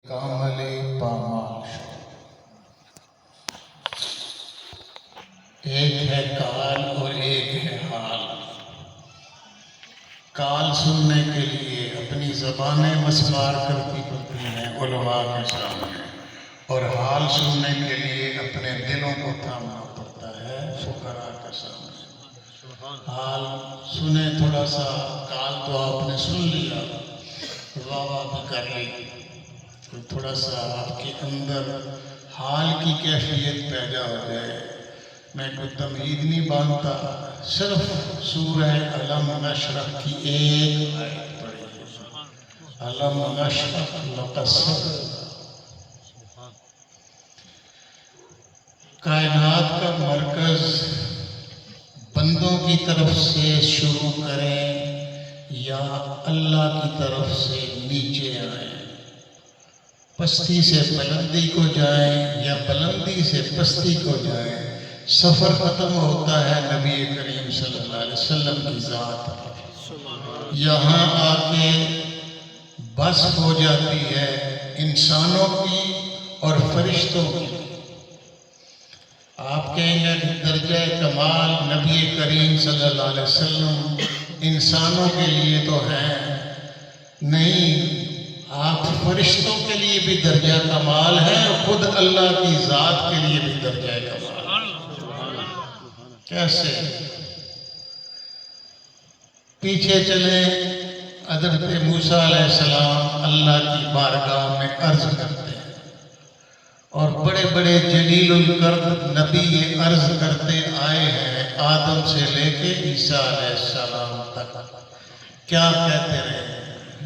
کامل پامال شو۔ ایک ہے کال اور ایک ہے حال۔ کال سننے کے لیے اپنی زبانیں مسمار کرتی پڑتی ہیں علماء کے سامنے، اور حال سننے کے لیے اپنے دلوں کو تھامنا پڑتا ہے فقراء کے سامنے۔ حال سنیں تھوڑا سا، کال تو آپ نے سن لیا، واہ واہ بھی کر لی، کوئی تھوڑا سا آپ کے اندر حال کی کیفیت پیدا ہو جائے۔ میں کوئی تمہید نہیں باندھتا، صرف سورہ علم نشرح کی ایک آیت پڑھی، علم نشرح لک صدرک۔ کائنات کا مرکز بندوں کی طرف سے شروع کریں یا اللہ کی طرف سے نیچے آئیں، پستی سے بلندی کو جائیں یا بلندی سے پستی کو جائیں، سفر ختم ہوتا ہے نبی کریم صلی اللہ علیہ وسلم کی ذات پر۔ یہاں آ کے بس ہو جاتی ہے انسانوں کی اور فرشتوں کی۔ آپ کہیں گے کہ درجہ کمال نبی کریم صلی اللہ علیہ وسلم انسانوں کے لیے تو ہے، نہیں، آپ فرشتوں کے لیے بھی درجہ کمال ہے، خود اللہ کی ذات کے لیے بھی درجہ کمال۔ کیسے؟ پیچھے چلیں، حضرت موسیٰ علیہ السلام اللہ کی بارگاہ میں عرض کرتے ہیں، اور بڑے بڑے جلیل القدر نبی یہ عرض کرتے آئے ہیں آدم سے لے کے عیسیٰ علیہ السلام تک۔ کیا کہتے رہے؟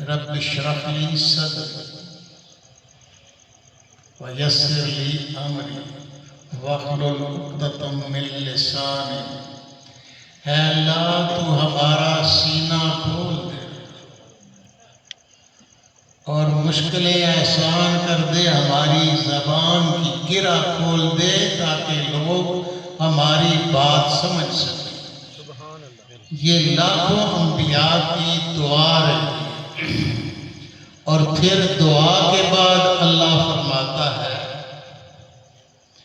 رب اشرح لی صدری ویسر لی امری واحلل عقدۃ من لسانی۔ اے اللہ تو ہمارا سینہ کھول دے اور مشکلیں آسان کر دے، ہماری زبان کی گرہ کھول دے تاکہ لوگ ہماری بات سمجھ سکیں۔ یہ لاکھوں انبیاء کی دعا رہی، اور پھر دعا کے بعد اللہ فرماتا ہے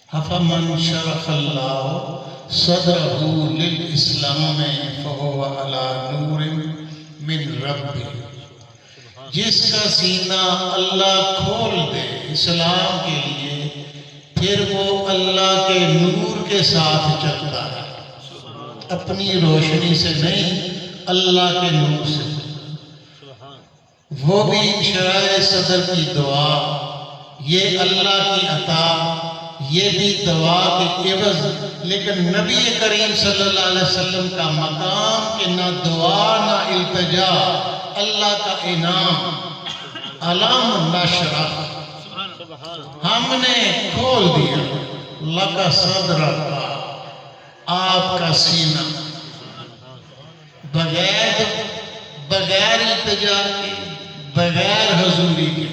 أَفَمَنْ شَرَحَ اللَّهُ صَدْرَهُ لِلْإِسْلَامِ فَهُوَ عَلَى نُورٍ مِّن رَبِّهِ۔ جس کا سینہ اللہ کھول دے اسلام کے لیے، پھر وہ اللہ کے نور کے ساتھ چلتا ہے، اپنی روشنی سے نہیں، اللہ کے نور سے۔ وہ بھی شرح صدر کی دعا، یہ اللہ کی عطا، یہ بھی دعا کے عوض۔ لیکن نبی کریم صلی اللہ علیہ وسلم کا مقام کہ نہ دعا نہ التجا، اللہ کا انعام۔ علم نشرح، ہم نے کھول دیا، لک صدرک، آپ کا سینہ، بغیر التجا کے، بغیر حضوری کے۔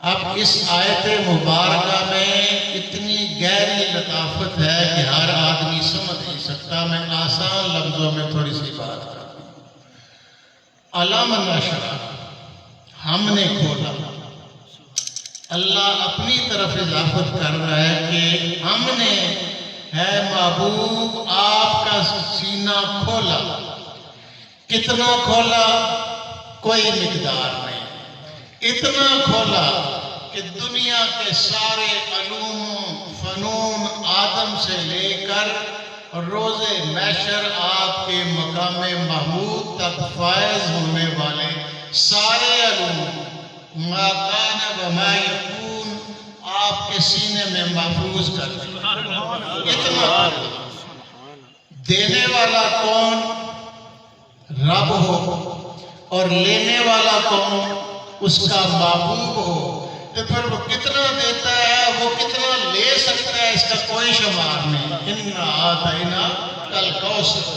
اب اس آیت مبارکہ میں اتنی گہری لطافت ہے کہ ہر آدمی سمجھ نہیں سکتا، میں آسان لفظوں میں تھوڑی سی بات کرتا ہوں۔ علم نشرح، ہم نے کھولا۔ اللہ اپنی طرف اضافت کر رہا ہے کہ ہم نے، ہے محبوب، آپ کا سینہ کھولا۔ کتنا کھولا؟ کوئی مقدار نہیں، اتنا کھولا کہ دنیا کے سارے علوم فنون آدم سے لے کر روز محشر آپ کے مقام محمود تک فائز ہونے والے سارے علوم، ما کان و ما یکون، آپ کے سینے میں محفوظ کر دیا۔ اتنا دینے والا کون؟ رب ہو، اور لینے والا کون؟ اس کا محبوب ہو، تو پھر وہ کتنا دیتا ہے، وہ کتنا لے سکتا ہے، اس کا کوئی شمار نہیں۔ اِنَّا أَعْطَيْنَاكَ الْكَوْثَرَ،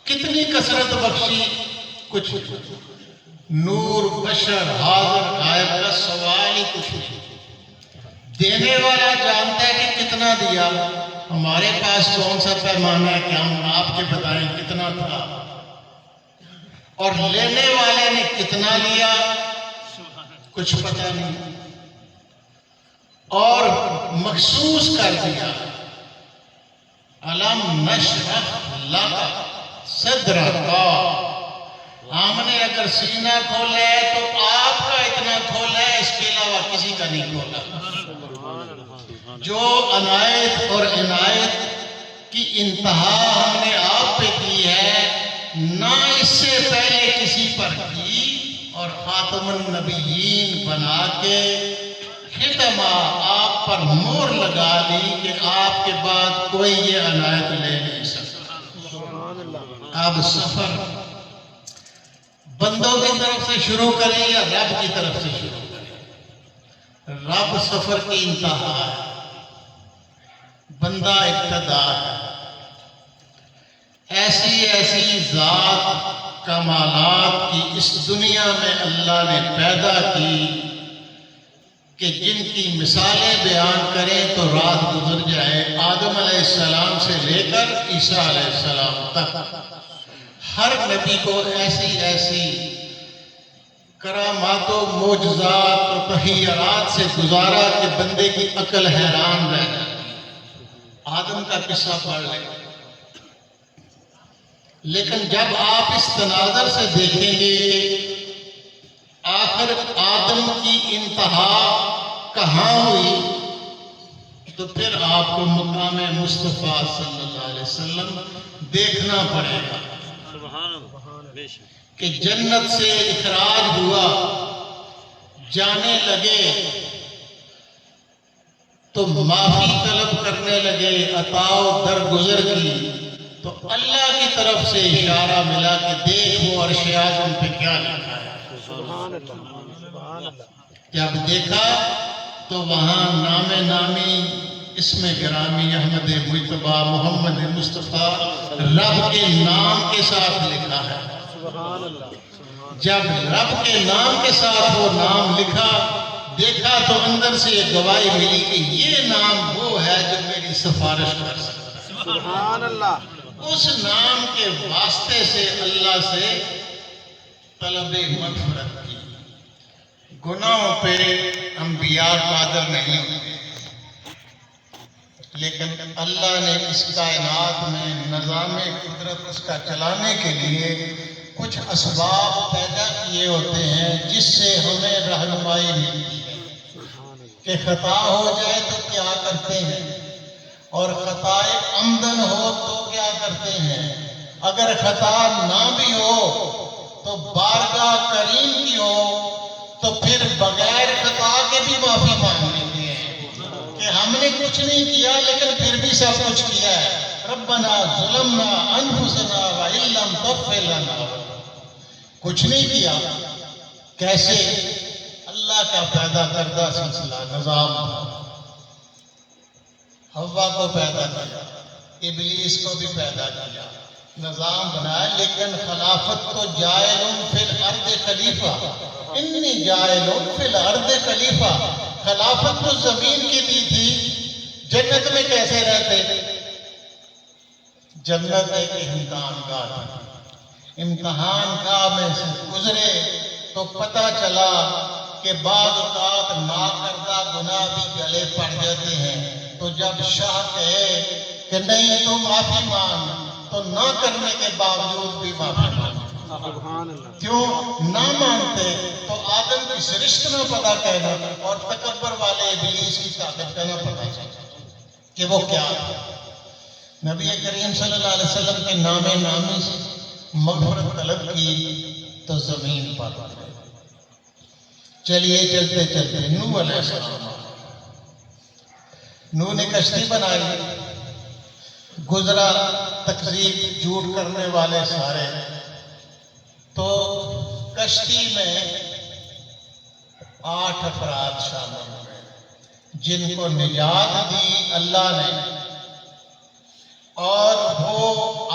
کتنی کثرت بخشی، کچھ نور بشر حاضر غائب کا سوال ہی کچھ نہیں۔ دینے والا جانتا ہے کہ کتنا دیا، ہمارے پاس کون سا پیمانہ ہے کہ ہم آپ کے بتائیں کتنا تھا، اور لینے والے نے کتنا لیا، کچھ پتہ نہیں، اور مخصوص کر دیا علم نشرح لک صدرک، ہم نے اگر سینہ کھولا ہے تو آپ کا اتنا کھولا ہے، اس کے علاوہ کسی کا نہیں کھولا۔ جو عنایت اور عنایت کی انتہا ہم نے آپ پہ کی ہے، نہ اس سے پہلے کسی پر کی، اور خاتم النبیین بنا کے ختمہ آپ پر مور لگا لی کہ آپ کے بعد کوئی یہ عنایت لے نہیں سکتا۔ اب سفر بندوں کی طرف سے شروع کریں یا رب کی طرف سے شروع کریں؟ رب سفر کی انتہا ہے، بندہ ابتدا ہے۔ ایسی ایسی ذات کمالات کی اس دنیا میں اللہ نے پیدا کی کہ جن کی مثالیں بیان کریں تو رات گزر جائے۔ آدم علیہ السلام سے لے کر عیسیٰ علیہ السلام تک ہر نبی کو ایسی ایسی کرامات و معجزات و تحیرات سے گزارا کہ بندے کی عقل حیران رہ جاتی۔ آدم کا قصہ پڑھ لیں، لیکن جب آپ اس تناظر سے دیکھیں گے کہ آخر آدم کی انتہا کہاں ہوئی، تو پھر آپ کو مقام مصطفیٰ صلی اللہ علیہ وسلم دیکھنا پڑے گا کہ جنت سے اخراج ہوا، جانے لگے تو معافی طلب کرنے لگے، عطا و درگزر کی، تو اللہ کی طرف سے اشارہ ملا کہ دیکھ وہ عرش اعظم پہ کیا لکھا ہے۔ جب دیکھا تو وہاں نام نامی اسم گرامی احمد مجتبی محمد مصطفیٰ رب کے نام کے ساتھ لکھا ہے۔ جب رب کے نام کے ساتھ وہ نام لکھا، دیکھا تو اندر سے یہ گواہی ملی کہ یہ نام وہ ہے جو میری سفارش کر سکتا ہے۔ سبحان اللہ۔ اس نام کے واسطے سے اللہ سے طلب مغفرت کی۔ گناہوں پہ انبیاء قادر نہیں ہوتے، لیکن اللہ نے اس کائنات میں نظام قدرت اس کا چلانے کے لیے کچھ اسباب پیدا کیے ہوتے ہیں جس سے ہمیں رہنمائی ملتی ہے کہ خطا ہو جائے تو کیا کرتے ہیں، اور خطائے عمدن ہو تو کیا کرتے ہیں، اگر خطا نہ بھی ہو تو بارگاہ کریم کی ہو تو پھر بغیر خطا کے بھی معافی مانگ لیتے ہیں کہ ہم نے کچھ نہیں کیا لیکن پھر بھی سب کچھ کیا ہے۔ ربنا ظلمنا انفسنا وان لم تغفر لنا، کچھ نہیں کیا۔ کیسے؟ اللہ کا پیدا کردہ سلسلہ نظام تھا۔ حوا کو پیدا کیا، ابلیس کو بھی پیدا کیا، نظام بنایا، لیکن خلافت تو جائل فی الارض خلیفہ، انی جائل فی الارض خلیفہ، خلافت تو زمین کی دی تھی، جنت میں کیسے رہتے؟ جنت ایک امتحان گاہ تھی، امتحان گاہ میں سے گزرے تو پتہ چلا کہ بعض اوقات ناکردہ گناہ بھی گلے پڑ جاتے ہیں، تو جب شاہ کہے کہ نہیں تو معافی مانگ، تو نہ کرنے کے باوجود بھی معافی مانگ۔ کیوں نہ مانتے؟ تو آدم کی سرشت نہ پتا کہنا اور تکبر والے ابلیس کی طاقت کا نہ پتا کہ وہ کیا تھا۔ نبی کریم صلی اللہ علیہ وسلم کے نام نامی سے مغفرت طلب کی تو زمین پر چلیے چلتے چلتے نوح علیہ السلام، نوح نے کشتی بنائی، گزرا تکذیب جھوٹ کرنے والے سارے، تو کشتی میں 8 افراد شامل ہوئے جن کو نجات دی اللہ نے، اور وہ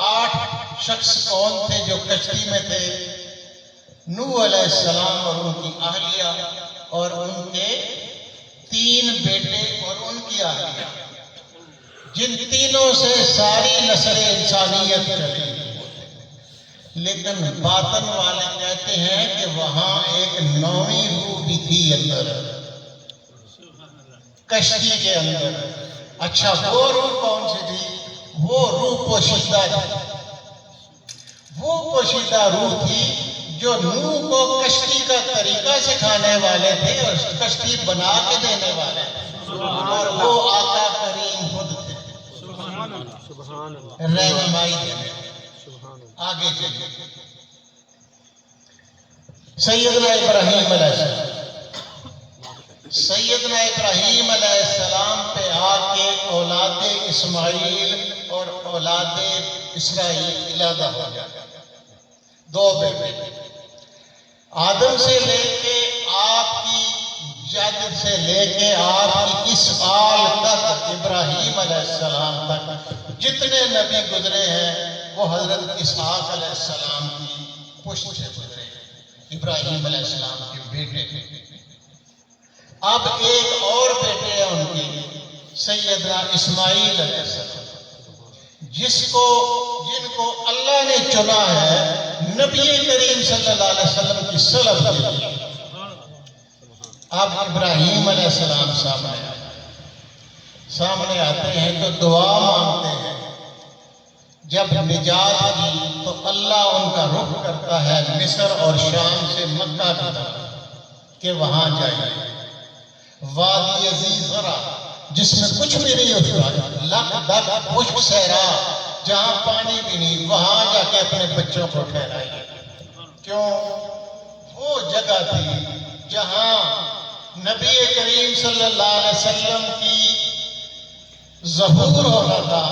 8 شخص کون تھے جو کشتی میں تھے؟ نوح علیہ السلام اور ان کی اہلیہ اور ان کے 3 بیٹے اور ان کی اہلیہ، جن تینوں سے ساری نسل انسانیت چلی۔ لیکن باطن والے کہتے ہیں کہ وہاں ایک نویں روح بھی تھی اندر، کشتی کے اندر۔ اچھا وہ روح کون سی تھی؟ وہ روح پوشیدہ تھی، وہ پوشیدہ روح تھی جو نوح کو کشتی کا طریقہ سکھانے والے تھے اور کشتی بنا کے دینے والے تھے، اور وہ آقا کریم خود تھے رہنمائی دینے۔ آگے چلیے، سیدنا ابراہیم علیہ السلام، سیدنا ابراہیم علیہ السلام پہ آ کے اولاد اسماعیل اور اولاد اسرائیل علادہ ہو گیا، دو بیٹے۔ آدم سے لے کے آپ کی جد سے لے کے آپ کی اس آل تک، ابراہیم علیہ السلام تک جتنے نبی گزرے ہیں وہ حضرت اسحاق علیہ السلام کی پشت سے گزرے ہیں، ابراہیم علیہ السلام کے بیٹے۔ اب ایک اور بیٹے ہیں ان کے، سیدنا اسماعیل علیہ السلام، جن کو اللہ نے چنا ہے نبی کریم صلی اللہ علیہ وسلم کی صلب کے لیے۔ اب ابراہیم علیہ السلام سامنے آتے ہیں تو دعا مانگتے ہیں۔ جب نجات کی تو اللہ ان کا رخ کرتا ہے مصر اور شام سے مکہ کی طرف کہ وہاں جائیں، وادی زرع جس میں کچھ بھی نہیں ہوتا، لک دک خشک صحرا جہاں پانی بھی نہیں، وہاں جا کے اپنے بچوں کو ٹھہرائیے۔ کیوں؟ وہ جگہ تھی جہاں نبی کریم صلی اللہ علیہ وسلم کی ظہور ہونا تھا،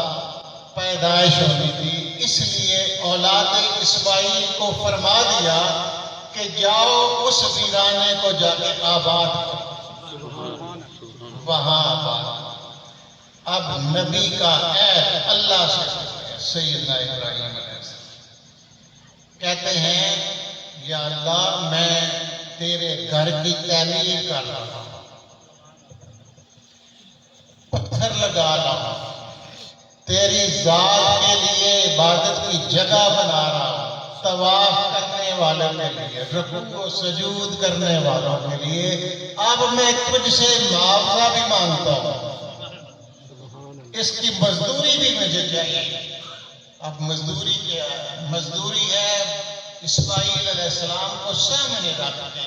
پیدائش ہونی تھی۔ اس لیے اولاد اسماعیل کو فرما دیا کہ جاؤ اس ویرانے کو جا کے آباد کرو، وہاں آباد۔ اب نبی کا عہد اللہ سے سیدنا ابراہیم علیہ السلام کہتے ہیں، یا اللہ میں تیرے گھر کی تعمیر کر رہا ہوں، پتھر لگا رہا ہوں، تیری ذات کے لیے عبادت کی جگہ بنا رہا ہوں، طواف کرنے والوں کے لیے، رکوع و سجود کرنے والوں کے لیے۔ اب میں تجھ سے معاوضہ بھی مانگتا ہوں، اس کی مزدوری بھی مجھے چاہیے۔ اب مزدوری کیا ہے؟ مزدوری ہے اسماعیل علیہ السلام کو سامنے رکھ کے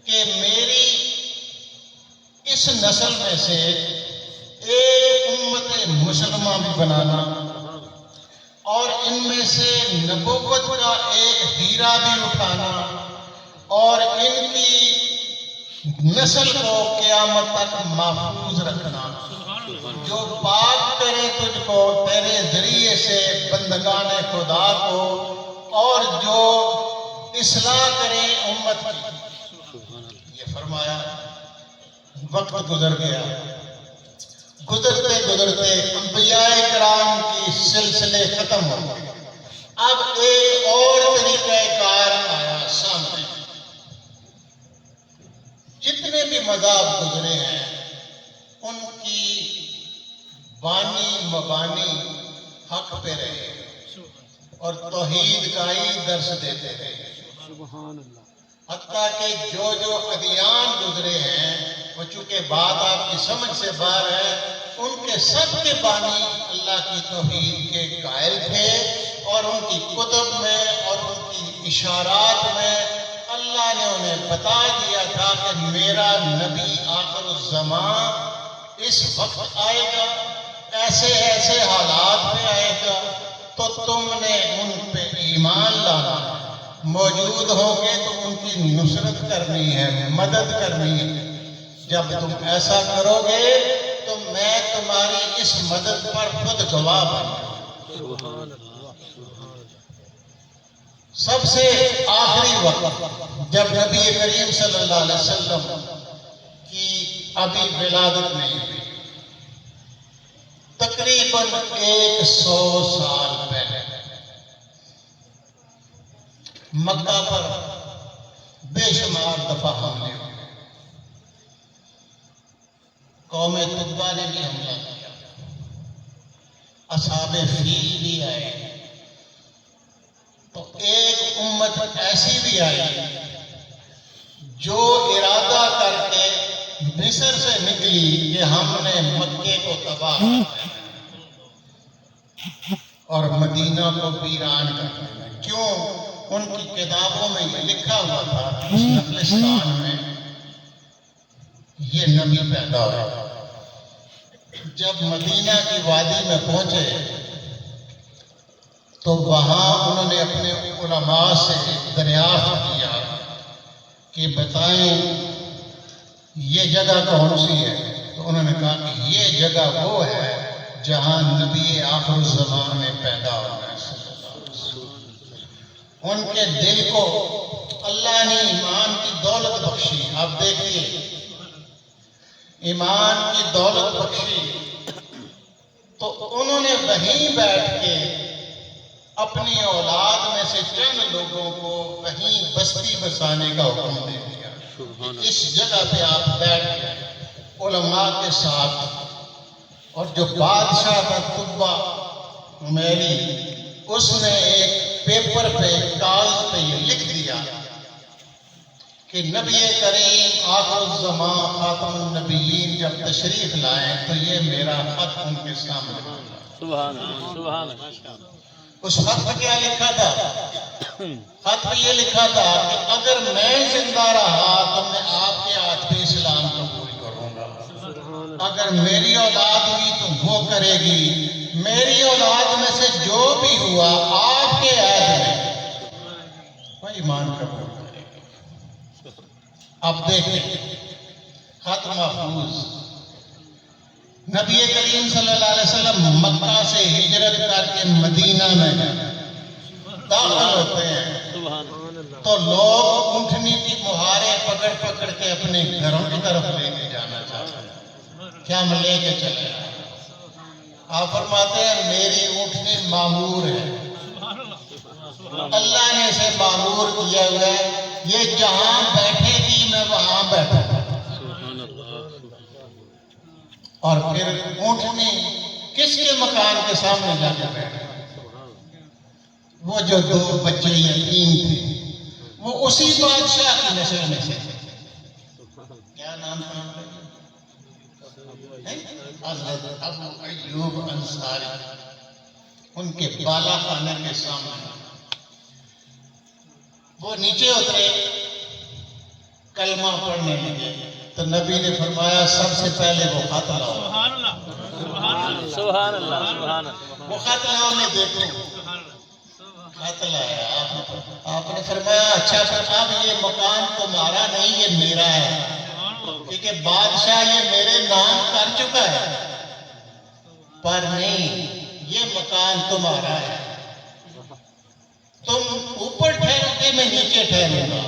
کہ میری اس نسل میں سے ایک امت مسلمہ بھی بنانا، اور ان میں سے نبوت کا ایک ہیرا بھی اٹھانا، اور ان کی نسل کو قیامت تک محفوظ رکھنا۔ جو پاک کرے تجھ کو تیرے ذریعے سے بندگان خدا کو، اور جو اصلاح کرے امت کی۔ یہ فرمایا، وقت گزر گیا، گزرتے گزرتے انبیاء کرام کی سلسلے ختم ہو گئے۔ اب ایک اور طریقہ کار آیا سامنے۔ جتنے بھی مذاہب گزرے ہیں ان کی بانی مبانی حق پہ رہے اور توحید کا ہی درس دیتے رہے۔ حتیٰ کہ جو ادیان گزرے ہیں وہ چونکہ بات آپ کی سمجھ سے باہر ہے، ان کے سب کے بانی اللہ کی توحید کے قائل تھے، اور ان کی کتب میں اور ان کی اشارات میں اللہ نے انہیں بتا دیا تھا کہ میرا نبی آخر الزمان اس وقت آئے گا، ایسے ایسے حالات میں آئے گا، تو تم نے ان پہ ایمان لانا ہے، موجود ہوں گے تو ان کی نصرت کرنی ہے، مدد کرنی ہے۔ جب تم ایسا کرو گے تو میں تمہاری اس مدد پر خود گواہ بن جاؤں۔ سب سے آخری وقت جب نبی کریم صلی اللہ علیہ وسلم کی ابھی ولادت نہیں ہوئی، تقریباً 100 سال پہلے مکہ پر بے شمار دفعہ حملے ہوئے۔ قوم تبا نے بھی حملہ کیا، اصحاب فیل بھی آئے، تو فوج ایسی بھی آئی جو ارادہ کر کے مصر سے نکلی کہ ہم نے مکے کو تباہ کرنا اور مدینہ کو ویران کرنا۔ کیوں؟ ان کی کتابوں میں یہ لکھا ہوا تھا اس نخلستان میں یہ نبی پیدا ہوا۔ جب مدینہ کی وادی میں پہنچے تو وہاں انہوں نے اپنے علماء سے دریافت کیا کہ بتائیں یہ جگہ کون سی ہے؟ تو انہوں نے کہا کہ یہ جگہ وہ ہے جہاں نبی آخر الزمان میں پیدا ہونا ہے۔ ان کے دل کو اللہ نے ایمان کی دولت بخشی۔ آپ دیکھیے، ایمان کی دولت بخشی تو انہوں نے وہیں بیٹھ کے اپنی اولاد میں سے چند لوگوں کو وہیں بستی بسانے کا حکم دے دیا۔ اس جگہ پہ آپ بیٹھ کے علماء کے ساتھ، اور جو بادشاہ کا قطبہ عمیری، اس نے ایک پیپر پہ کاغذ پہ یہ لکھ دیا کہ نبی کریم آخر الزمان خاتم النبیین جب تشریف لائیں تو یہ میرا خط ان کے سامنے ہوگا۔ سبحان اللہ، سبحان اللہ۔ اس خط میں کیا لکھا تھا؟ خط میں یہ لکھا تھا کہ اگر میں زندہ رہا تو میں آپ کے ہاتھ پہ اسلام قبول کروں گا، اگر میری اولاد ہوئی تو وہ کرے گی، میری اولاد میں سے جو بھی ہوا آپ کے عہد میں وہ ایمان قبول کرے گی۔ اب دیکھیں خط محفوظ، نبی کریم صلی اللہ علیہ وسلم مکہ سے ہجرت کر کے مدینہ میں داخل ہوتے ہیں تو لوگ اونٹنی کی مہاریں پکڑ پکڑ کے اپنے گھروں کی طرف لے کے جانا چاہتے ہیں کہ ہم لے کے چلے آئے۔ آپ فرماتے ہیں میری اونٹنی معمور ہے، اللہ نے اسے معمور کیا ہوا ہے، یہ جہاں بیٹھے گی میں وہاں بیٹھوں گا۔ اور پھر اونٹنی کس کے مکان کے سامنے جا کے بیٹھے؟ وہ جو دو بچے یتیم تھے وہ اسی بادشاہ کی نسل میں سے تھے۔ کیا نام تھا؟ حضرت ابو ایوب انصاری۔ ان کے بالا خانے کے سامنے وہ نیچے اترے، کلمہ پڑھنے لگے تو نبی نے فرمایا سب سے پہلے وہ خط لاؤ۔ سبحان اللہ، سبحان اللہ۔ وہ خط لاؤ، میں دیکھوں۔ خط لایا، آپ نے فرمایا اچھا اب یہ مکان تمہارا نہیں، یہ میرا ہے، کیونکہ بادشاہ یہ میرے نام کر چکا ہے، پر نہیں، یہ مکان تمہارا ہے، تم اوپر ٹھہرو گے میں نیچے ٹھہروں گا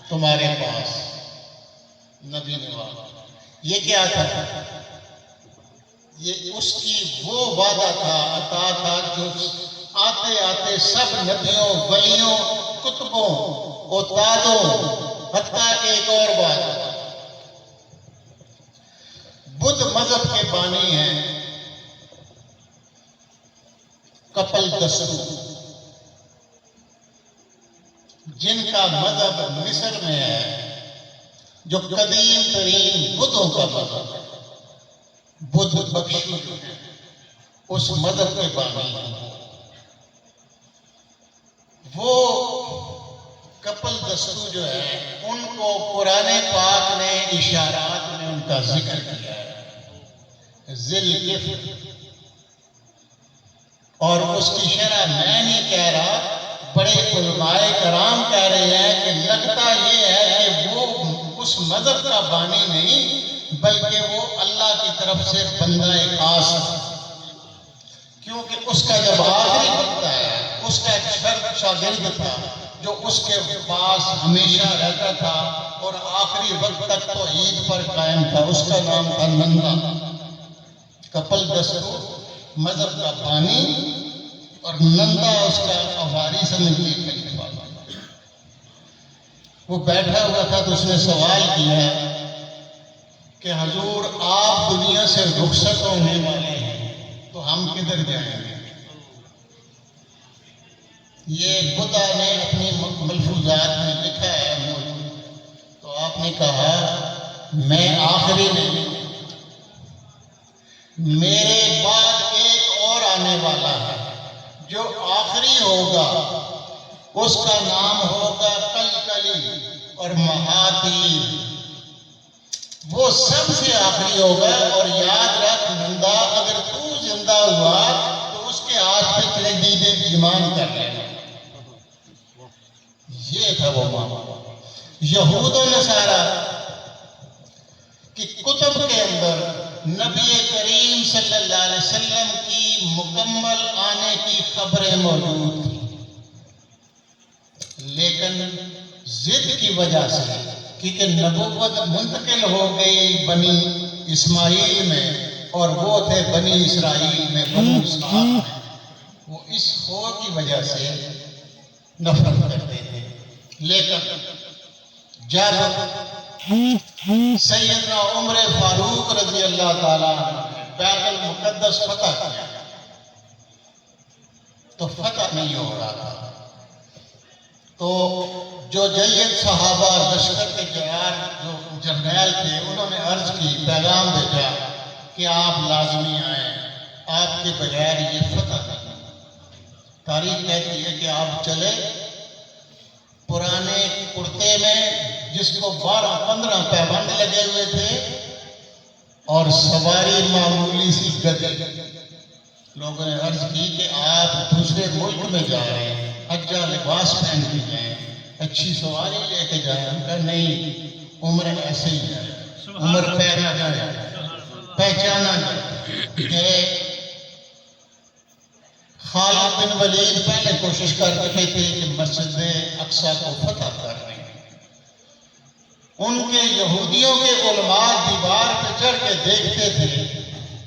تمہارے پاس۔ نبی نے وعدہ، یہ کیا تھا؟ یہ اس کی وہ وعدہ تھا، عطا تھا جو آتے آتے سب نبیوں، ولیوں، کتبوں، اوتادوں، حتیٰ ایک اور بات، بدھ مذہب کے بانی ہیں کپل دستو، جن کا مذہب مصر میں ہے، جو قدیم ترین بدھوں کا مذہب ہے، بدھ بخشو جو ہے اس مذہب کے بانی ہیں، وہ کپل دستو جو ہے ان کو قرآن پاک نے اشارات میں ان کا ذکر کیا ہے، ذل کفر، اور اس کی شرح میں نہیں کہہ رہا، بڑے علماء کرام کہہ رہے ہیں کہ لگتا یہ ہے کہ وہ اس مذہب کا بانی نہیں بلکہ وہ اللہ کی طرف سے بندہ خاص ہے، کیونکہ اس کا جب آخری وقت آیا، اس کا ایک شاگرد تھا جو اس کے پاس ہمیشہ رہتا تھا اور آخری وقت تک تو عید پر قائم تھا، اس کا نام تھا نندا۔ کپل دستو مذہب کا بانی اور نندا اس کا اواری سمجھ لیے۔ وہ بیٹھا ہوا تھا تو اس نے سوال کیا کہ حضور آپ دنیا سے رخصت ہونے والے ہیں تو ہم کدھر جائیں گے؟ یہ بدھا نے اپنی ملفوظات میں لکھا ہے، تو آپ نے کہا میں آخری نہیں، میرے بعد ایک اور آنے والا ہے جو آخری ہوگا، اس کا نام ہوگا کلکلی اور مہاتیر، وہ سب سے آخری ہوگا۔ اور یاد رکھ نندا، اگر تو زندہ ہوا تو اس کے ہاتھ پہ تیرے دیدے ایمان کر لینا۔ یہ تھا وہ معاملہ۔ یہود و نصارہ کی کتب کے اندر نبی کریم صلی اللہ علیہ وسلم کی مکمل آنے کی خبریں موجود تھیں، لیکن ضد کی وجہ سے، کیونکہ نبوت منتقل ہو گئی بنی اسماعیل میں اور وہ تھے بنی اسرائیل میں، بنی اسحاق میں، وہ اس خو کی وجہ سے نفرت کرتے تھے۔ لیکن جب سیدنا عمر فاروق رضی اللہ تعالیٰ نے بیت المقدس فتح کیا تو فتح نہیں ہو رہا تھا، تو جو جید صحابہ لشکر کے جو جرنیل تھے، انہوں نے عرض کی، پیغام بھیجا کہ آپ لازمی آئیں، آپ کے بغیر یہ فتح نہیں۔ تاریخ کہتی ہے کہ آپ چلے پرانے کرتے میں جس کو 12-15 پیبند لگے ہوئے تھے اور سواری معمولی سی گدی۔ لوگوں نے عرض کی کہ آپ دوسرے ملک میں جا رہے ہیں، حجہ لباس پہن کے جائیں، اچھی سواری لے کے جائیں۔ ہم کہا نہیں، عمر ایسے ہی ہے، عمر پہنا جائے، پہچانا جائے۔ گئے، خالد بن ولید پہلے کوشش کر رہے تھے کہ مسجد اقصیٰ کو فتح کر رہے ہیں۔ ان کے یہودیوں کے علماء دیوار پہ چڑھ کے دیکھتے تھے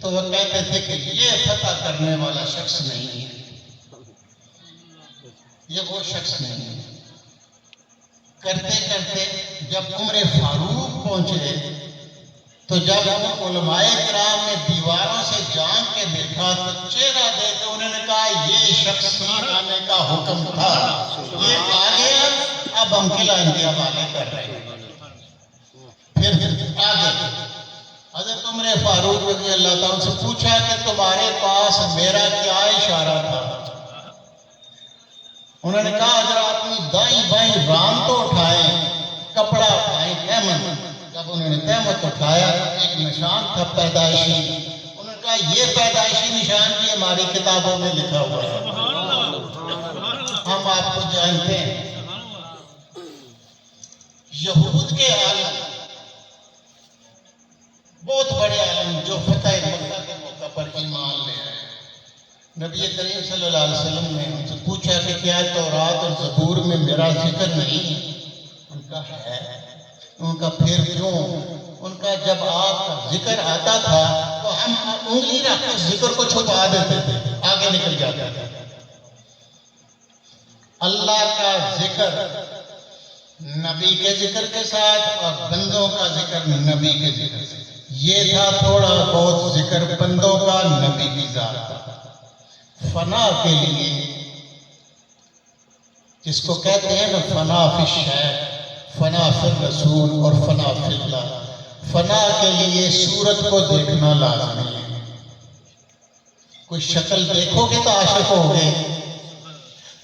تو وہ کہتے تھے کہ یہ فتح کرنے والا شخص نہیں ہے، یہ وہ شخص نہیں ہے۔ کرتے کرتے جب عمر فاروق پہنچے تو جب علماء کرام نے دیواروں سے جان کے دیکھا تو چہرہ دے کے انہوں نے کہا یہ شخص آنے کا حکم تھا، یہ آ گیا، اب ہم قلعہ ان کے حوالے کر رہے ہیں۔ پھر آگے حضرت عمر فاروق رضی اللہ تعالیٰ سے پوچھا کہ تمہارے پاس میرا کیا اشارہ تھا؟ انہوں نے کہا حضرت اپنی دائیں بائیں رام تو اٹھائیں، کپڑا اٹھائیں، تیمم۔ جب انہوں نے تیمم اٹھایا، ایک نشان تھا پیدائشی، انہوں نے کہا یہ پیدائشی نشان بھی ہماری کتابوں میں لکھا ہوا ہے، ہم آپ کو جانتے ہیں۔ یہود کے عالم، بہت بڑے عالم جو فتح مکہ کے موقع پر ایمان لے آئے، نبی کریم صلی اللہ علیہ وسلم نے ان سے پوچھا کہ کیا تورات اور زبور میں میرا ذکر نہیں؟ ان کا ہے۔ ان کا پھر کیوں؟ ان کا جب آپ کا ذکر آتا تھا تو ہم انگلی رکھ کے ذکر کو چھپا دیتے تھے، آگے نکل جاتا تھا۔ اللہ کا ذکر نبی کے ذکر کے ساتھ اور بندوں کا ذکر نبی کے ذکر سے، یہ تھا تھوڑا بہت ذکر بندوں کا نبی کی ذات کا۔ فنا کے لیے جس کو کہتے ہیں نا فنا فی الشیخ، فنا فی الرسول اور فنا فی اللہ، فنا کے لیے صورت کو دیکھنا لازمی ہے۔ کوئی شکل دیکھو گے تو عاشق ہوگے،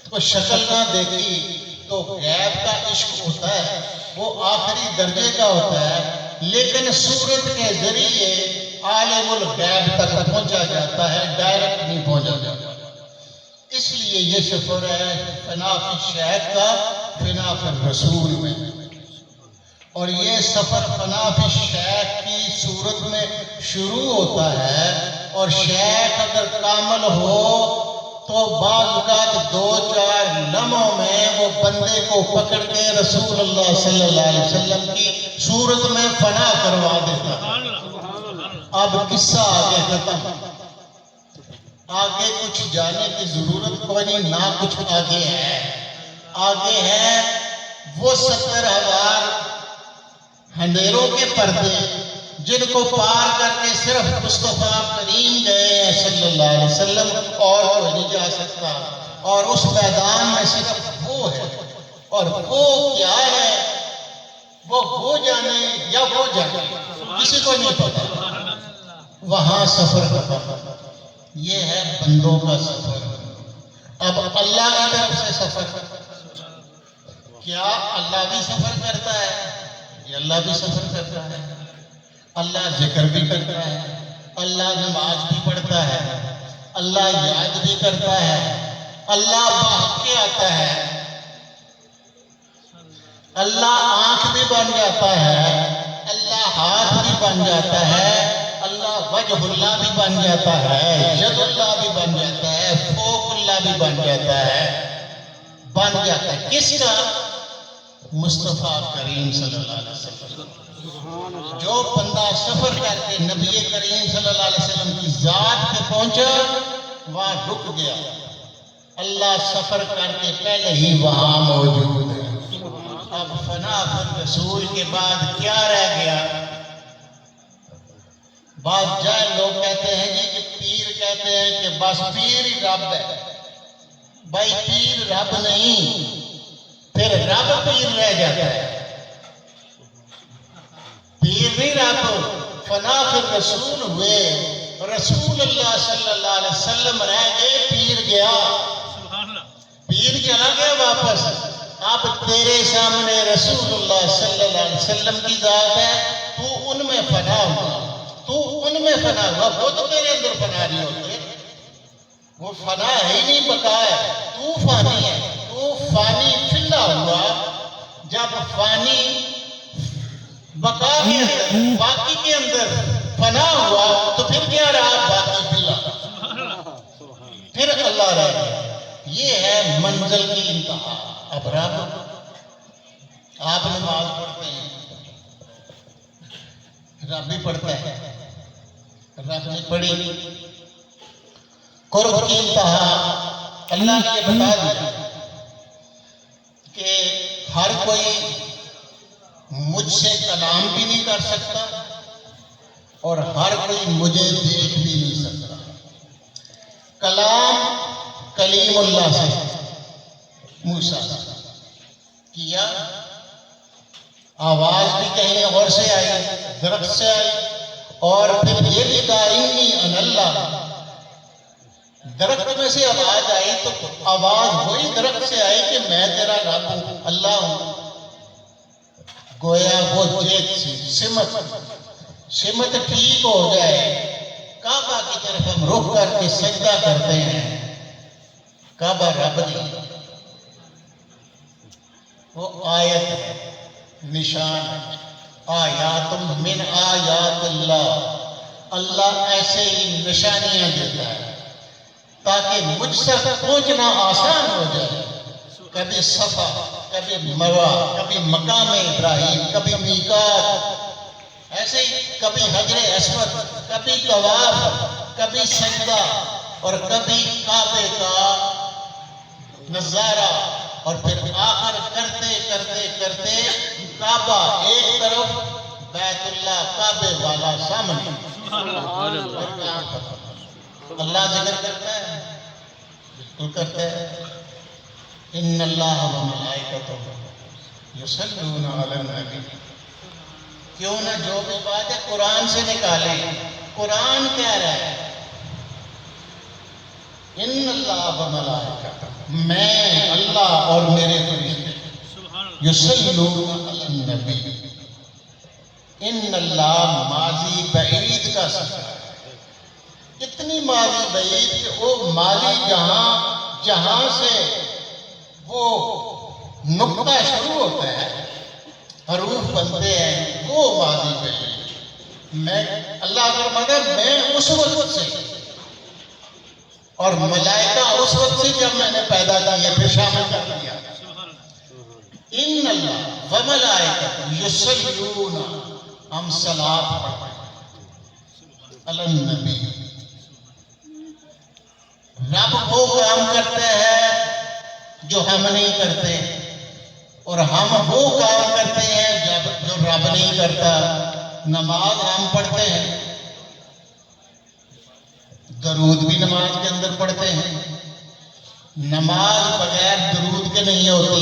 کوئی شکل نہ دیکھی تو غیب کا عشق ہوتا ہے، وہ آخری درجے کا ہوتا ہے، لیکن صورت کے ذریعے عالم الغیب تک پہنچا جاتا ہے، ڈائریکٹ نہیں پہنچا جاتا۔ اس لیے یہ سفر ہے فنا فی الشیخ کا، فنا فی الرسول میں، اور یہ سفر فنا فی الشیخ کی صورت میں شروع ہوتا ہے، اور شیخ اگر کامل ہو تو بعض اوقات 2-4 لمحوں میں وہ بندے کو پکڑ کے رسول اللہ صلی اللہ علیہ وسلم کی صورت میں فنا کروا دیتا ہے۔ اب قصہ آگے ختم، آگے کچھ جانے کی ضرورت کوئی نہیں، نہ کچھ آگے ہے۔ آگے ہے وہ 70,000 اندھیروں کے پردے جن کو پار کر کے صرف مصطفیٰ کریم گئے ہیں صلی اللہ علیہ وسلم، اور کوئی نہیں جا سکتا۔ اور اس میدان میں صرف وہ ہے، اور وہ کیا ہے وہ جانے یا وہ جانے، کسی کو نہیں پتا۔ وہاں سفر ہوتا، یہ ہے بندوں کا سفر۔ اب اللہ کی طرف سے سفر، کیا اللہ بھی سفر کرتا ہے؟ یہ اللہ بھی سفر کرتا ہے۔ اللہ ذکر بھی کرتا ہے، اللہ نماز بھی پڑھتا ہے، اللہ یاد بھی کرتا ہے، اللہ بھاگ کے آتا ہے، اللہ آنکھ بھی بن جاتا ہے، اللہ ہاتھ بھی بن جاتا ہے، اللہ وجہ اللہ بھی بن جاتا ہے، ید اللہ بھی بن جاتا ہے، فوق اللہ بھی بن جاتا ہے۔ کس کا؟ مصطفیٰ کریم صلی اللہ علیہ وسلم۔ جو بندہ سفر کر کے نبی کریم صلی اللہ علیہ وسلم کی ذات پہ پہنچا، وہاں رک گیا۔ اللہ سفر کر کے پہلے ہی وہاں موجود ہے۔ اب فنا فی رسول کے بعد کیا رہ گیا؟ بعض جائے لوگ کہتے ہیں جی کہ پیر کہتے ہیں کہ بس پیر ہی رب ہے۔ بھائی پیر رب نہیں، پھر رب پیر رہ جاتا ہے۔ پیر نہیں رب، فنا فی رسول ہوئے، رسول اللہ صلی اللہ علیہ وسلم رہ گئے، پیر گیا، پیر چلا گیا واپس۔ اب تیرے سامنے رسول اللہ صلی اللہ علیہ وسلم کی ذات ہے، تو ان میں فنا ہوا، تو ان میں فنا ہوا، وہ تو تیرے اندر فنا نہیں ہوتے، وہ فنا ہے ہی نہیں، بقا ہے، تو فانی ہے، تو فانی فلا ہوا۔ جب فانی بقا کے اندر، باقی کے اندر فنا ہوا تو پھر کیا رہا؟ باقی فلا، پھر اللہ رہ گیا۔ یہ ہے منزل کی انتہا۔ اب رب، آپ نماز پڑھتے ہیں، رب بھی پڑھتا ہے، رب نے پڑھی، قرب کی انتہا اللہ نے یہ بتا دیا کہ ہر کوئی مجھ سے کلام بھی نہیں کر سکتا اور ہر کوئی مجھے دیکھ بھی نہیں سکتا۔ کلام کلیم اللہ سے موسیٰ کیا، آواز بھی کہیں اور سے آئی، درخت سے آئی، اور پھر یہ بھی کہا انی انا اللہ، درخت میں سے آواز آئی تو آواز وہی درخت سے آئی کہ میں تیرا رب ہوں، اللہ ہوں۔ گویا وہ جیت سی سمت ٹھیک ہو جائے، کعبہ کی طرف ہم رخ کر کے سجدہ کرتے ہیں، کعبہ رب نہیں، وہ آیت ہے، نشان ہے، آیات من آیات اللہ۔ اللہ ایسے ہی نشانیاں دیتا ہے تاکہ مجھ تک پہنچنا آسان ہو جائے۔ کبھی صفا، کبھی مروہ، کبھی مقام ابراہیم، کبھی میقات، ایسے ہی کبھی حجر اسود، کبھی طواف، کبھی سجدہ، اور کبھی کعبے کا نظارہ، اور پھر آخر کرتے کرتے کرتے کعبہ ایک طرف، بیت اللہ کعبے والا سامنے۔ اللہ ذکر کرتا ہے، بالکل کرتا ہے، ان اللہ و ملائکتہ یصلون علی النبی۔ کیوں نہ جو بھی بات ہے قرآن سے نکالیں، قرآن کہہ رہا ہے ان اللہ و ملائکتہ، میں اللہ اور میرے فرشتے، یصلون علی النبی۔ ان اللہ ماضی بعید کا صفت ہے، اتنی ماضی بعید کہ وہ ماضی جہاں سے وہ نقطہ شروع ہوتا ہے، حروف بنتے ہیں، وہ ماضی بعید۔ میں اللہ فرماتا ہے میں اس وقت سے، اور ملائکہ اس وقت سے جب میں نے پیدا کیا، پھر شامل کر دیا۔ ان اللہ و ملائکہ یصلون، ہم صلاۃ پڑھتے ہیں علی النبی۔ رب وہ کام کرتا ہے جو ہم نہیں کرتے، اور ہم وہ کام کرتے ہیں جو رب نہیں کرتا۔ نماز ہم پڑھتے ہیں، درود بھی نماز کے اندر پڑھتے ہیں، نماز بغیر درود کے نہیں ہوتی،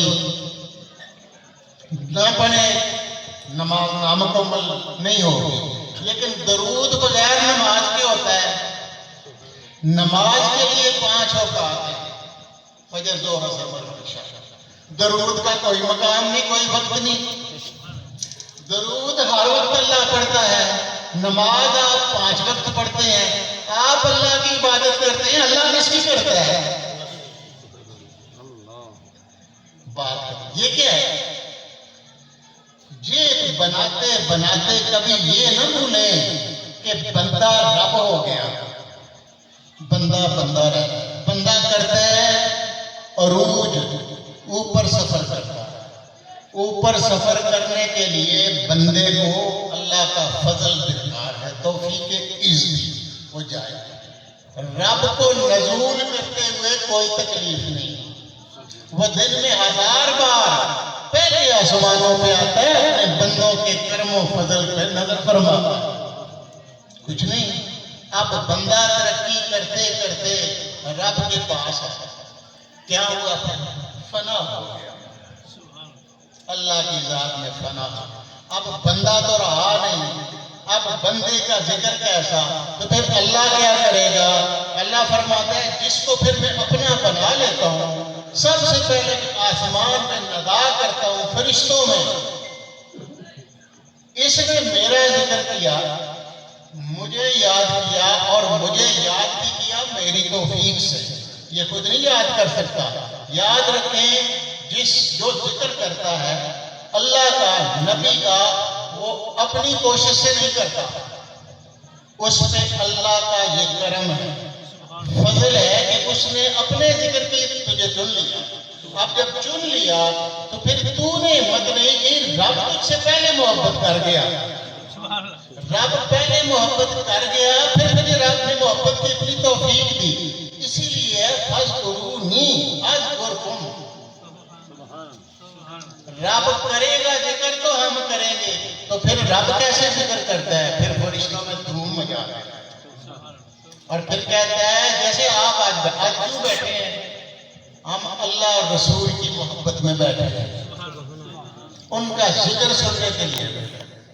نہ پڑھے نماز نامکمل نہیں ہوگی، لیکن درود بغیر نماز کے ہوتا ہے۔ نماز کے لیے 5 اوقات ہیں، فجر، ظہر، عصر، مغرب، عشاء۔ درود کا کوئی مقام نہیں، کوئی وقت نہیں۔ درود ہر وقت اللہ پڑھتا ہے، نماز آپ 5 وقت پڑھتے ہیں۔ آپ اللہ کی عبادت کرتے ہیں، اللہ کس کی کرتا ہے؟ بات یہ کیا ہے؟ یہ بناتے بناتے کبھی یہ نہ بھولیں کہ بندہ رب ہو گیا۔ بندہ بندہ کرتا ہے عروج، اوپر سفر کرتا ہے۔ اوپر سفر کرنے کے لیے بندے کو اللہ کا فضل درکار ہے، توفیق عزت ہو جائے۔ رب کو نزول کرتے ہوئے کوئی تکلیف نہیں، وہ دن میں 1000 بار پہلے آسمانوں پہ آتا ہے، اپنے بندوں کے کرم و فضل پہ نظر فرماتا ہے۔ کچھ نہیں، اب بندہ ترقی کرتے کرتے رب کے پاس آتا ہے، کیا ہوا؟ فنا ہو گیا، اللہ کی ذات میں فنا۔ اب بندہ تو رہا نہیں، اب بندے کا ذکر کیسا؟ تو پھر اللہ کیا کرے گا؟ اللہ فرماتا ہے جس کو پھر میں اپنا بنا لیتا ہوں، سب سے پہلے آسمان میں ندا کرتا ہوں فرشتوں میں، اس نے میرا ذکر کیا، مجھے یاد کیا، اور مجھے یاد بھی کیا میری توفیق سے۔ یہ خود نہیں یاد کر سکتا۔ یاد رکھیں، جو ذکر کرتا ہے اللہ کا، نبی کا، وہ اپنی کوشش سے نہیں کرتا، اس میں اللہ کا یہ کرم ہے، فضل ہے کہ اس نے اپنے ذکر کی تجھے چن لیا۔ اب جب چن لیا تو پھر تو نے ہمت نہیں کی، رب تجھ سے پہلے محبت کر گیا، رب پہلے محبت کر گیا، پھر مجھے رب نے محبت کی اپنی توفیق دی۔ اسی لیے فاذکرونی اذکرکم، رب کرے گا ذکر تو ہم کریں گے۔ تو پھر رب کیسے ذکر کرتا ہے؟ پھر فرشتوں میں دھوم مچا دیتا ہے، اور پھر کہتا ہے جیسے آپ آج کیوں بیٹھے ہیں؟ ہم اللہ اور رسول کی محبت میں بیٹھے ہیں، ان کا ذکر سننے کے لیے۔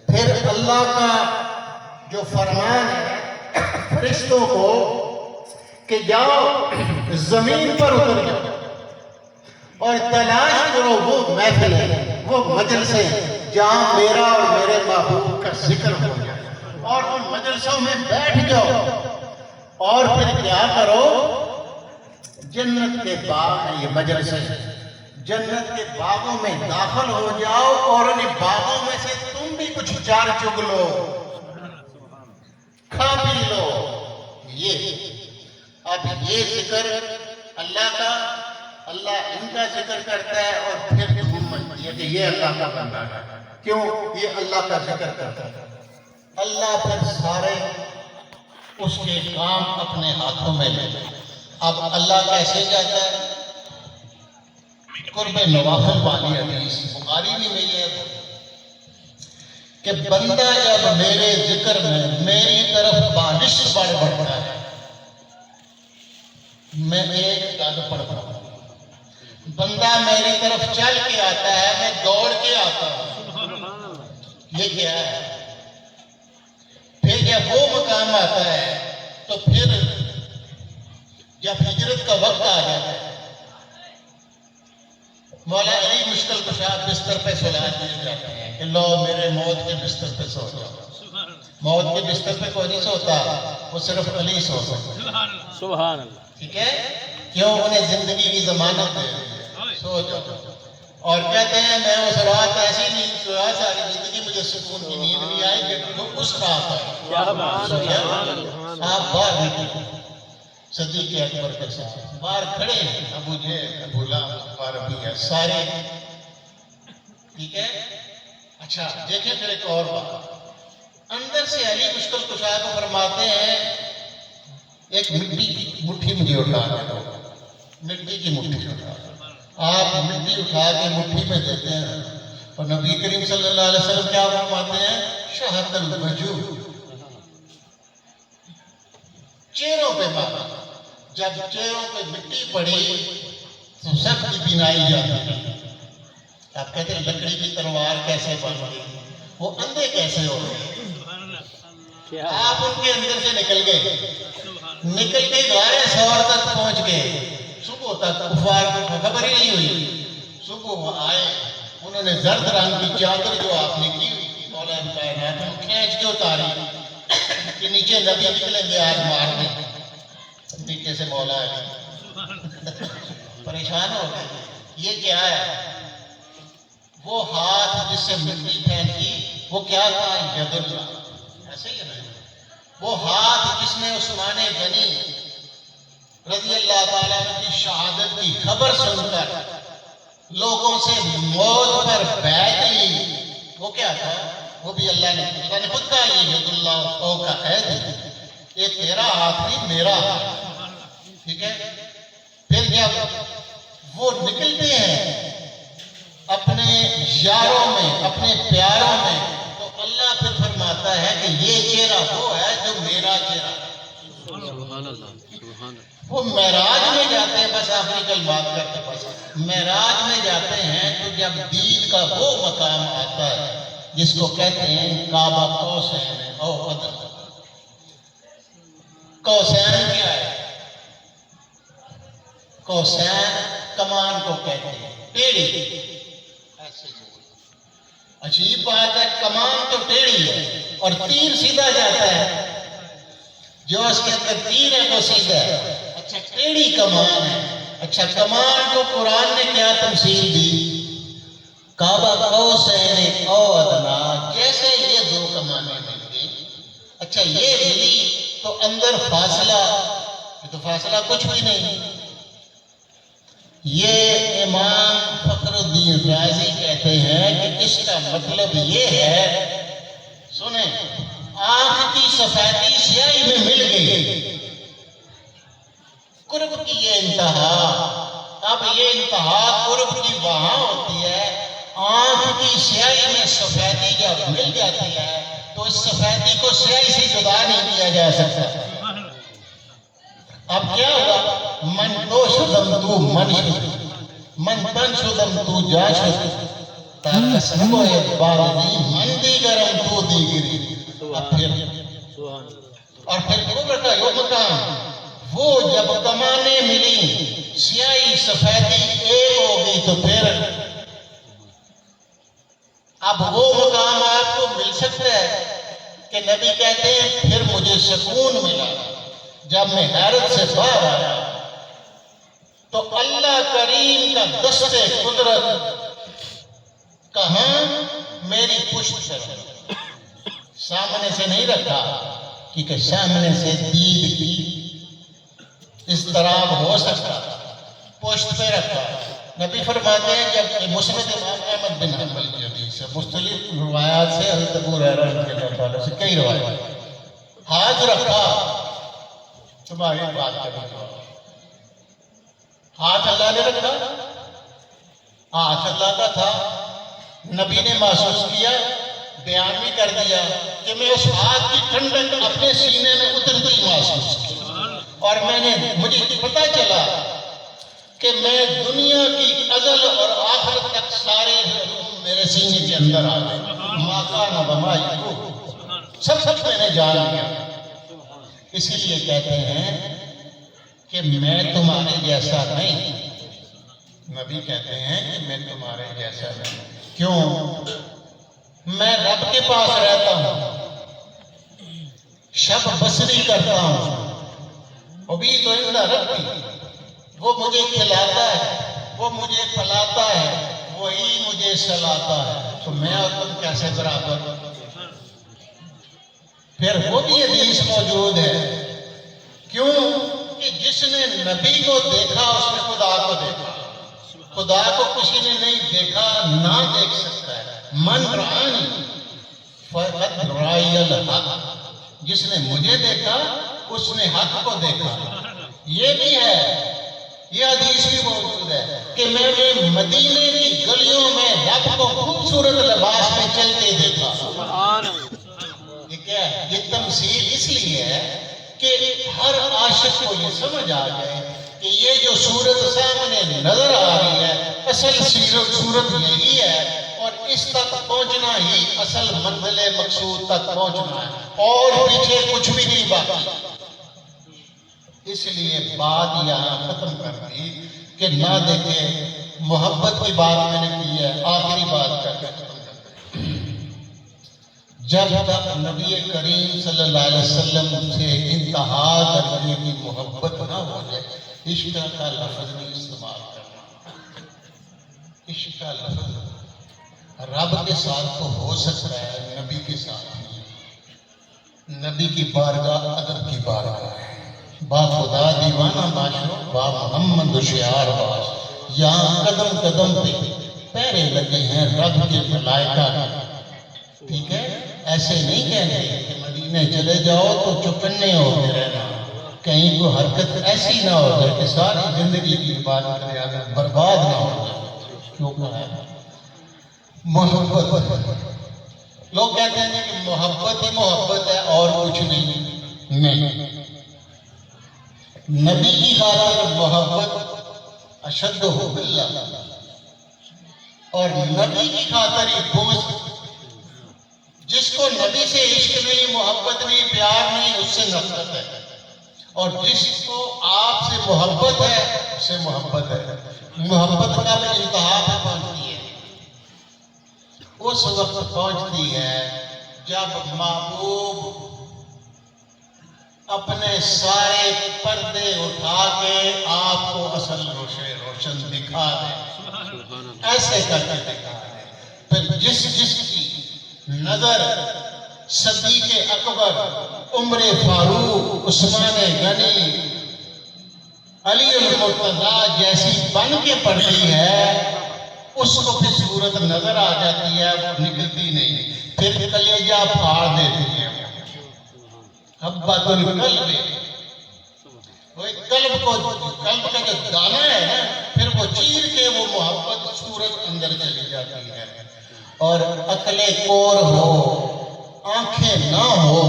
پھر اللہ کا جو فرمان ہے فرشتوں کو کہ جاؤ زمین پر اتر جاؤ اور تلاش کرو وہ محفل ہے، وہ مجلس ہے جہاں میرا اور میرے محبوب کا ذکر ہو جائے، اور ان مجلسوں میں بیٹھ جاؤ، اور پھر کیا کرو؟ جنت کے باغ ہے، یہ مجلس ہے، جنت کے باغوں میں داخل ہو جاؤ، اور ان باغوں میں سے تم بھی کچھ چار چگ لو، کھا پی لو۔ اب یہ ذکر اللہ کا، اللہ ان کا ذکر کرتا ہے، اور پھر دھوم مچتی ہے کہ یہ اللہ کا بندہ ہے، کیوں؟ یہ اللہ کا ذکر کرتا ہے۔ اللہ پھر سارے اس کے کام اپنے ہاتھوں میں لے لے۔ اب اللہ کیسے جاتا ہے؟ قرب نوافل والی حدیث بخاری میں نہیں ہے کہ بندہ جب میرے ذکر میں میری طرف بارش بڑھتا ہے، میں ایک قد پڑھتا ہوں، بندہ میری طرف چل کے آتا ہے، میں دوڑ کے آتا ہوں۔ یہ کیا ہے؟ پھر جب وہ مقام آتا ہے تو پھر جب ہجرت کا وقت آ جاتا ہے، مولا علی مشکل کشا بستر پہ سلا دیے جاتے ہیں کہ لو میرے موت کے بستر پہ سو جاؤ۔ موت کے بستر پہ کوئی نہیں سوتا، وہ صرف علی سو سکتا۔ سبحان اللہ۔ ٹھیک ہے؟ کیوں؟ انہیں زندگی کی ضمانت دے دی، سو جاؤ۔ اور کہتے ہیں میں اس رات ایسی نیند سویا، ساری زندگی مجھے سکون کی نیند نہیں آئی، کہ وہ اس رات ہے۔ آپ باہر نکلے صدیق اکبر کے ساتھ، باہر کھڑے ہیں، ابو جہل، ابو لہب، ابو ربیعہ، سارے۔ ٹھیک ہے؟ اچھا دیکھیں پھر ایک اور بات، اندر سے علی مشکل کشا کو فرماتے ہیں ایک مٹی کی مٹھی مجھے اٹھا کے دو، مٹی کی مٹھی اٹھا۔ آپ مٹی اٹھا کے مٹھی میں دیتے ہیں، اور نبی کریم صلی اللہ علیہ وسلم کیا فرماتے ہیں؟ شہد الوجوہ، چہروں پہ مارا۔ جب چہروں پہ مٹی پڑی تو سب کی بینائی جاتی ہے. آپ کہتے ہیں لکڑی کی تلوار کیسے بن گئی, وہ اندھے کیسے ہو گئے؟ کیا آپ ان کے اندر سے نکل کے غار ثور تک پہنچ گئے. صبح تک کفار کو خبر ہی نہیں ہوئی. صبح وہ آئے, انہوں نے زرد رنگ کی چادر جو آپ نے کی ہوئی تھی مولا کائنات میں کھینچ کے اتاری کہ نیچے نبی نکلیں گے آج مارنے. نیچے سے مولا علی پریشان ہو گئے, یہ کیا ہے؟ وہ ہاتھ جس سے مٹی پھینکی وہ کیا تھا؟ ید اللہ. ایسے ہی ہے نا, وہ ہاتھ جس نے عثمان غنی رضی اللہ تعالیٰ عنہ کی شہادت کی خبر سن کر لوگوں سے موت پر بیعت لی, وہ کیا تھا؟ وہ بھی اللہ نے خود کہا یہ ید اللہ او کا عہد, یہ تیرا ہاتھ نہیں میرا ہاتھ. ٹھیک ہے. پھر جب وہ نکلتے ہیں اپنے یاروں میں, اپنے پیاروں میں, تو اللہ پھر فرماتا ہے کہ یہ چہرہ وہ ہے جو میرا چہرہ ہے. سبحان اللہ, سبحان اللہ. وہ معراج میں جاتے ہیں, بس آخری کلمات کرتے بس معراج میں جاتے ہیں تو جب دین کا وہ مقام آتا ہے جس کو کہتے ہیں کعبہ قوسین او ادنیٰ. قوسین کیا ہے؟ قوسین کمان کو کہتے ہیں, ٹیڑھی. عجیب بات ہے, کمان تو ٹیڑھی ہے اور تیر سیدھا جاتا ہے, جو اس کے اندر تیر ہے وہ سیدھا ہے. اچھا ٹیڑھی کمان ہے. اچھا کمان کو قرآن نے کیا تمثیل دی؟ کعبہ قوسین او ادنیٰ, جیسے یہ دو کمانیں مل گئی. اچھا یہ ملی تو اندر فاصلہ, یہ تو فاصلہ کچھ بھی نہیں. یہ امام فخر الدین رازی کہتے ہیں کہ اس کا مطلب یہ ہے, سنیں, آنکھ کی سفیدی سیاہی میں مل گئی. قرب کی یہ انتہا, اب یہ انتہا قرب کی وہاں ہوتی ہے, آنکھ کی سیاہی میں سفیدی جب مل جاتی ہے تو اس سفیدی کو سیاہی سے جدا نہیں کیا جا سکتا. اب کیا ہوگا؟ من تو شدم تو من شد, من تن شدم تو جا شد, تاکسن کو ایک بارزی من دیگرم تو دیگری. اور پھر قبر کا یہ مقام, وہ جب کمانیں ملی سیاہی سفیدی ایک ہو گئی تو پھر اب وہ مقام آپ کو مل سکتا ہے کہ نبی کہتے ہیں پھر مجھے سکون ملا جب میں حیرت سے باہر آیا تو اللہ کریم کا دست قدرت کہاں؟ میری پشت پر. سامنے سے نہیں رکھا, کیونکہ سامنے سے دید کی اضطراب ہو سکتا, پشت پہ رکھا. نبی فرماتے ہیں جب مسند امام احمد بن حنبل کی حدیث ہے, مختلف روایات سے حضرت ابو ہریرہ رضی اللہ تعالیٰ سے کئی روایات, ہاتھ رکھا تمہاری بات کرنے کو, ہاتھ اللہ نے رکھا, ہاتھ اللہ کا تھا. نبی نے محسوس کیا, بیان بھی کر دیا کہ میں اس ہاتھ کی ٹھنڈک اپنے سینے میں اترتی محسوس کی, اور مجھے پتا چلا کہ میں دنیا کی ازل اور آخرت تک سارے علوم میرے سینے کے اندر آ گئے. ماکان وما یکون, سب میں نے جان لیا. اسی لیے کہتے ہیں کہ میں تمہارے جیسا نہیں. نبی کہتے ہیں کہ میں تمہارے جیسا نہیں. کیوں؟ میں رب کے پاس رہتا ہوں, شب بسری کرتا ہوں, ابھی تو عند ربی, وہ مجھے کھلاتا ہے, وہ مجھے پلاتا ہے, وہی مجھے سلاتا ہے. تو میں اور تم کیسے برابر؟ پھر وہ بھی حدیث موجود ہے, کیوں کہ جس نے نبی کو دیکھا اس نے خدا کو دیکھا. خدا کو کسی نے نہیں دیکھا, نہ دیکھ سکتا ہے. من رآنی فقد رائی الحق, جس نے مجھے دیکھا اس نے حق کو دیکھا. یہ بھی ہے, یہ حدیث بھی موجود ہے کہ میں نے مدینے کی گلیوں میں رب کو خوبصورت لباس میں چلتے دیکھا. یہ کیا ہے؟ یہ تمثیل اس لیے ہے کہ ہر عاشق کو یہ سمجھ آ جائے کہ کہ یہ جو صورت سامنے نظر آ رہی ہے اصل صورت یہی ہے، اور اس تک پہنچنا ہی اصل منزل مقصود تک پہنچنا ہے، اور پیچھے کچھ بھی نہیں باقی۔ اس لیے بات یہاں ختم کر دی کہ نہ دیکھیں محبت کی بات میں نے کی ہے، آخری بات کر کے ختم کر دی۔ جب تک نبی کریم صلی اللہ علیہ وسلم سے انتہا درجے کی محبت نہ ہو جائے، عشق کا لفظ نہیں استعمال کرنا۔ عشق کا لفظ رب کے ساتھ تو ہو سکتا ہے، نبی کے ساتھ نہیں۔ نبی کی بارگاہ ادب کی بارگاہ ہے۔ با خدا دیوانہ باشو، با محمد ہوشیار باش، یہاں قدم قدم پہ پیرے لگے ہیں رب کے ملائکہ کے۔ ٹھیک ہے، ایسے نہیں کہتے کہ مدینے چلے جاؤ تو چوکنے ہوتے رہنا، کہیں کوئی حرکت ایسی نہ ہو جائے کہ ساری زندگی کی عبادت ریاضت برباد نہ ہو جائے۔ کیوں کہا ہے محبت؟ لوگ کہتے ہیں کہ محبت ہی محبت ہے اور کچھ نہیں۔ نبی کی خاطر محبت اشد حب اللہ، اور نبی کی خاطر ہی بغض۔ جس کو نبی سے عشق نہیں، محبت نہیں، پیار نہیں، اس سے نفرت ہے، اور جس کو آپ سے محبت ہے اس سے محبت ہے۔ محبت کا بھی انتہا پہ پہنچتی ہے، اس وقت پہنچتی ہے جب محبوب اپنے سارے پردے اٹھا کے آپ کو اصل روشن دکھا دے، ایسے کر کے دکھا دے۔ پھر جس کی نظر صدیق اکبر، عمر فاروق، عثمان غنی، علی المرتضیٰ جیسی بن کے پڑتی ہے، اس کو پھر صورت نظر آ جاتی ہے، وہ نکلتی نہیں، پھر کلیجہ پھاڑ دیتی ہے۔ حبۃ القلب، وہ قلب کا جو دانہ ہے نا، پھر وہ چیر کے وہ محبت صورت اندر چلی جاتی ہے۔ اور عقلِ کور ہو، آنکھیں نہ ہو،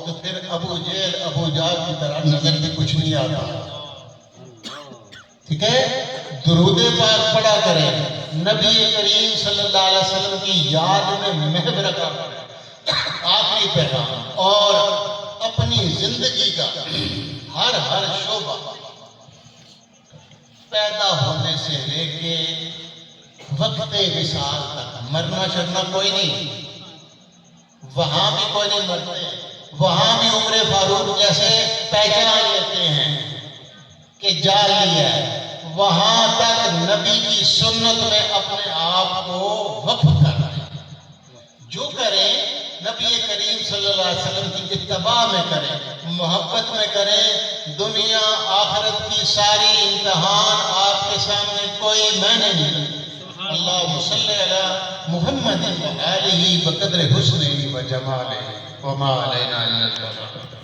تو پھر ابو جہل ابو جہل کی طرح نظر بھی کچھ نہیں آتا۔ ٹھیک ہے، درود پاک پڑھا کریں، نبی کریم صلی اللہ علیہ وسلم کی یاد میں محو رکھا کریں۔ آخری پیغام، اور اپنی زندگی کا ہر شعبہ پیدا ہونے سے لے کے وقت وصال تک، مرنا شرنا کوئی نہیں، وہاں بھی کوئی نہیں مرتے، وہاں بھی عمر فاروق جیسے پہچان لیتے ہیں کہ جا لیا ہے، وہاں تک نبی کی سنت میں اپنے آپ کو وقف کر رہے ہیں۔ جو کریں نبی کریم صلی اللہ علیہ وسلم کی اتباع میں کریں، محبت میں کریں، دنیا آخرت کی ساری امتحان آپ کے سامنے کوئی معنی نہیں۔ اللہم صلی علی محمد و آلہ بقدر حسنہ و جمالہ وما علینا الا البلاغ۔